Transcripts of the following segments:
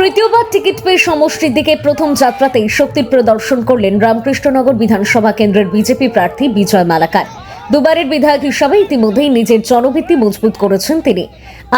তৃতীয়বার টিকিট পেয়ে সমষ্টির দিকে প্রথম যাত্রাতেই শক্তির প্রদর্শন করলেন রামকৃষ্ণনগর বিধানসভা কেন্দ্রের বিজেপি প্রার্থী বিজয় মালাকার। দুবারের বিধায়ক হিসাবে ইতিমধ্যেই নিজের জনভিত্তি মজবুত করেছেন তিনি।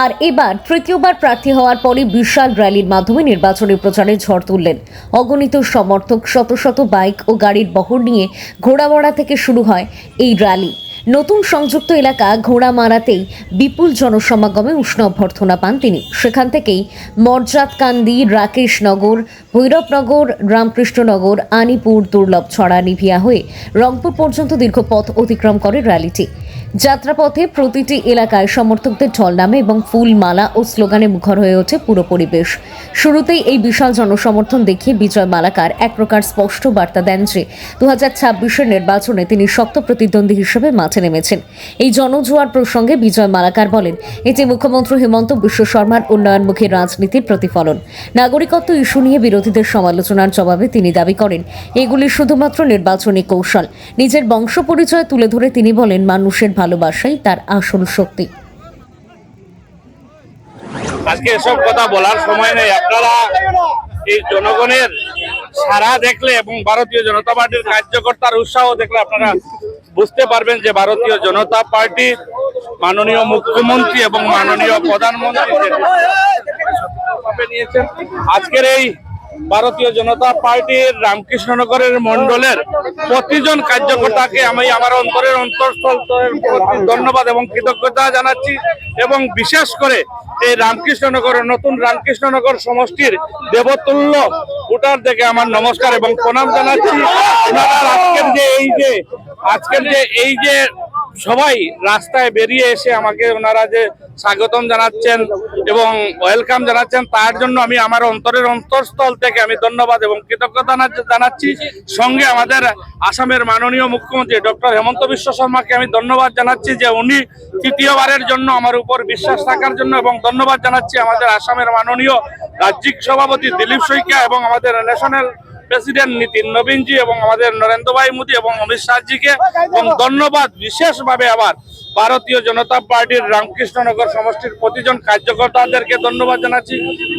আর এবার তৃতীয়বার প্রার্থী হওয়ার পরে বিশাল র্যালির মাধ্যমে নির্বাচনী প্রচারে ঝড় তুললেন। অগণিত সমর্থক, শত শত বাইক ও গাড়ির বহর নিয়ে ঘোড়ামড়া থেকে শুরু হয় এই র্যালি। নতুন সংযুক্ত এলাকা ঘোড়ামারাতেই বিপুল জনসমাগমে উষ্ণ অভ্যর্থনা পান তিনি। সেখান থেকেই মর্যাদকান্দি, রাকেশনগর, ভৈরবনগর, রামকৃষ্ণনগর, আনিপুর, দুর্লভছড়া, নিভিয়া হয়ে রংপুর পর্যন্ত দীর্ঘ পথ অতিক্রম করে র্যালিটি। যাত্রাপথে প্রতিটি এলাকায় সমর্থকদের ঢল নামে এবং ফুল, মালা ও স্লোগানে মুখর হয়ে ওঠে পুরো পরিবেশ। শুরুতেই এই বিশাল জনসমর্থন দেখিয়ে বিজয় মালাকার এক প্রকার স্পষ্ট বার্তা দেন যে 2026-এর নির্বাচনে তিনি শক্ত প্রতিদ্বন্দ্বী হিসেবে মাঠে নেমেছেন। এই জনজোয়ার প্রসঙ্গে বিজয় মালাকার বলেন, এটি মুখ্যমন্ত্রী হিমন্ত বিশ্ব শর্মার উন্নয়নমুখী রাজনীতির প্রতিফলন। নাগরিকত্ব ইস্যু নিয়ে বিরোধীদের সমালোচনার জবাবে তিনি দাবি করেন, এগুলি শুধুমাত্র নির্বাচনী কৌশল। নিজের বংশ পরিচয় তুলে ধরে তিনি বলেন, মানুষের ভালোবাসাই তার আসল শক্তি। আজকে এসব কথা বলার সময় নেই। আপনারা এই জনগণের সাড়া দেখলে এবং ভারতীয় জনতা পার্টির কার্যকর্তার উৎসাহ দেখলে আপনারা বুঝতে পারবেন যে ভারতীয় জনতা পার্টির মাননীয় মুখ্যমন্ত্রী এবং মাননীয় প্রধানমন্ত্রী নিয়েছেন। আজকের এই ভারতীয় জনতা পার্টির রামকৃষ্ণনগরের মন্ডলের প্রতিজন কার্যকর্তাকে আমি আমার অন্তরের অন্তঃস্থল প্রতি ধন্যবাদ এবং কৃতজ্ঞতা জানাচ্ছি। এবং বিশেষ করে এই রামকৃষ্ণনগরের নতুন রামকৃষ্ণনগর সমষ্টির দেবতুল্য ভোটারদেরকে আমার নমস্কার এবং প্রণাম জানাচ্ছি। আজকের যে এই যে সবাই রাস্তায় বেরিয়ে এসে আমাকে ওনারা যে স্বাগতম জানাচ্ছেন এবং ওয়েলকাম জানাচ্ছেন, তার জন্য আমি আমার অন্তরের অন্তঃস্থল থেকে আমি ধন্যবাদ এবং কৃতজ্ঞতা জানাচ্ছি। সঙ্গে আমাদের আসামের মাননীয় মুখ্যমন্ত্রী ডক্টর হেমন্ত বিশ্ব শর্মাকে আমি ধন্যবাদ জানাচ্ছি যে উনি তৃতীয়বারের জন্য আমার উপর বিশ্বাস থাকার জন্য, এবং ধন্যবাদ জানাচ্ছি আমাদের আসামের মাননীয় রাজ্যিক সভাপতি দিলীপ শইকিয়া এবং আমাদের ন্যাশনাল প্রেসিডেন্ট নীতিন নবীনজি এবং আমাদের নরেন্দ্র ভাই মোদী এবং অমিত শাহজিকে। এবং ধন্যবাদ বিশেষভাবে আবার ভারতীয় জনতা পার্টির রামকৃষ্ণনগর সমষ্টির প্রতিজন কার্যকর্তাদেরকে ধন্যবাদ জানাচ্ছি।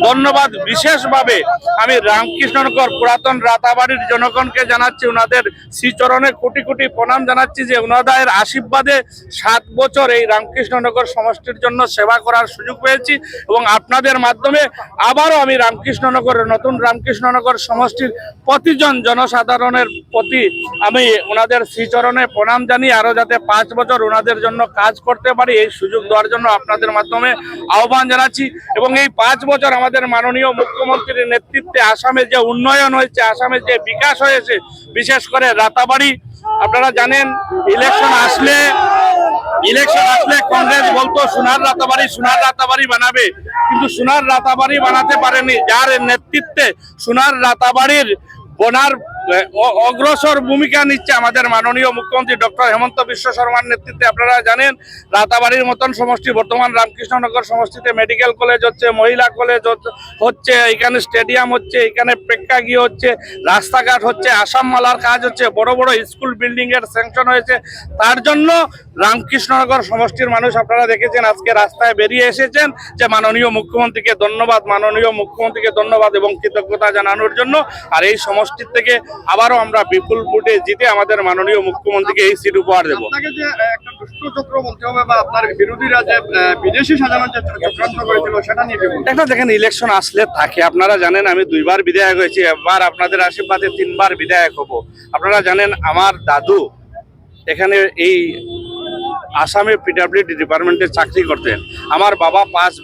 ধন্যবাদ বিশেষভাবে আমি রামকৃষ্ণনগর পুরাতন রাতাবাড়ির জনগণকে জানাচ্ছি, ওনাদের শ্রীচরণে কোটি কোটি প্রণাম জানাচ্ছি যে ওনাদের আশীর্বাদে 7 বছর এই রামকৃষ্ণনগর সমষ্টির জন্য সেবা করার সুযোগ পেয়েছি। এবং আপনাদের মাধ্যমে আবারও আমি রামকৃষ্ণনগরের নতুন রামকৃষ্ণনগর সমষ্টির প্রতিজন জনসাধারণের প্রতি আমি ওনাদের শ্রীচরণে প্রণাম জানিয়ে আরো যাতে 5 বছর ওনাদের জন্য কাজ করতে পারি এই সুযোগ দেওয়ার জন্য আপনাদের মাধ্যমে আহ্বান জানাচ্ছি। এবং এই 5 বছর আমাদের মাননীয় মুখ্যমন্ত্রীর নেতৃত্বে আসামে যে উন্নয়ন হয়েছে, আসামে যে বিকাশ হয়েছে, বিশেষ করে রাতাবাড়ি, আপনারা জানেন ইলেকশন আসলে কংগ্রেস বলতো সোনার রাতাবাড়ি বানাবে, কিন্তু সোনার রাতাবাড়ি বানাতে পারেনি। যার নেতৃত্বে সোনার রাতাবাড়ির বনার অগ্রসর ভূমিকা নিচ্ছে আমাদের মাননীয় মুখ্যমন্ত্রী ডক্টর হেমন্ত বিশ্ব শর্মার নেতৃত্বে। আপনারা জানেন রাতাবাড়ির মতন সমষ্টি বর্তমান রামকৃষ্ণনগর সমষ্টিতে মেডিকেল কলেজ হচ্ছে, মহিলা কলেজ হচ্ছে, এখানে স্টেডিয়াম হচ্ছে, এখানে প্রেক্ষাগৃহ হচ্ছে, রাস্তাঘাট হচ্ছে, আসাম মালার কাজ হচ্ছে, বড় বড় স্কুল বিল্ডিং এর স্যাংশন হয়েছে। তার জন্য রামকৃষ্ণনগর সমষ্টির মানুষ আপনারা দেখেছেন আজকে রাস্তায় বেরিয়ে এসেছেন যে মাননীয় মুখ্যমন্ত্রীকে ধন্যবাদ এবং কৃতজ্ঞতা জানানোর জন্য। আর এই সমষ্টির থেকে আবারও আমরা বিপুল ভোটে জিতে আমাদের মাননীয় মুখ্যমন্ত্রীকে এই সিট উপহার দেবো। একটা দেখেন ইলেকশন আসলে থাকে, আপনারা জানেন আমি 2বার বিধায়ক হয়েছি, এবার আপনাদের আশীর্বাদে 3বার বিধায়ক হব। আপনারা জানেন আমার দাদু এখানে এই আসামে পিডব্লিউডি ডিপার্টমেন্টে চাকরি করতেন। আমার বাবা 5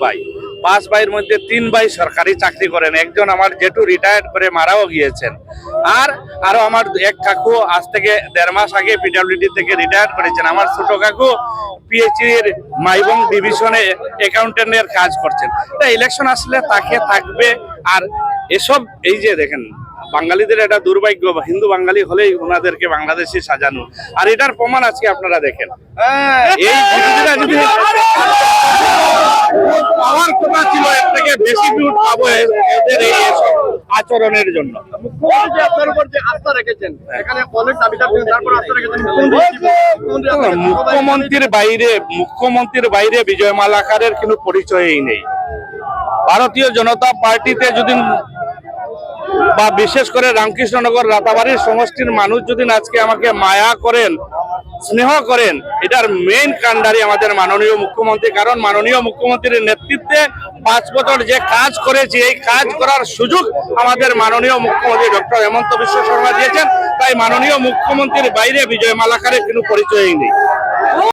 ভাইয়ের মধ্যে 3 ভাই সরকারি চাকরি করেন, একজন আমার জেঠু রিটায়ার্ড করে মারাও গিয়েছেন। আরো আমার এক কাকু আজ থেকে 1.5 মাস আগে পিডব্লিউডি থেকে রিটায়ার করেছেন। আমার ছোট কাকু পিএইচডির মাইবং ডিভিশনে অ্যাকাউন্টেন্টের কাজ করছেন। ইলেকশন আসলে তাকে থাকবে। আর এসব এই যে দেখেন বাঙালিদের এটা দুর্ভাগ্য, হিন্দু বাঙালি হলেই ওনাদেরকে বাংলাদেশি সাজানো, আর এটার প্রমাণ আজকে আপনারা দেখেন। এই বিরোধীরা যদি আমার কথা ছিল এর থেকে বেশি ভোট পাবো এদের এই আচরণের জন্য। মুখ্যমন্ত্রীর বাইরে বিজয় মালাকারের কোনো পরিচয়ই নেই। ভারতীয় জনতা পার্টিতে যদি বা বিশেষ করে রামকৃষ্ণনগর রাতাবাড়ির সমষ্টির মানুষ যদি আজকে আমাকে মায়া করেন, স্নেহ করেন, এটার মেইন কাণ্ডারি আমাদের মাননীয় মুখ্যমন্ত্রী। কারণ মাননীয় মুখ্যমন্ত্রীর নেতৃত্বে 5 বছর যে কাজ করেছে, এই কাজ করার সুযোগ আমাদের মাননীয় মুখ্যমন্ত্রী ডক্টর হেমন্ত বিশ্ব শর্মা দিয়েছেন। তাই মাননীয় মুখ্যমন্ত্রীর বাইরে বিজয় মালাকারের কোনো পরিচয়ই নেই।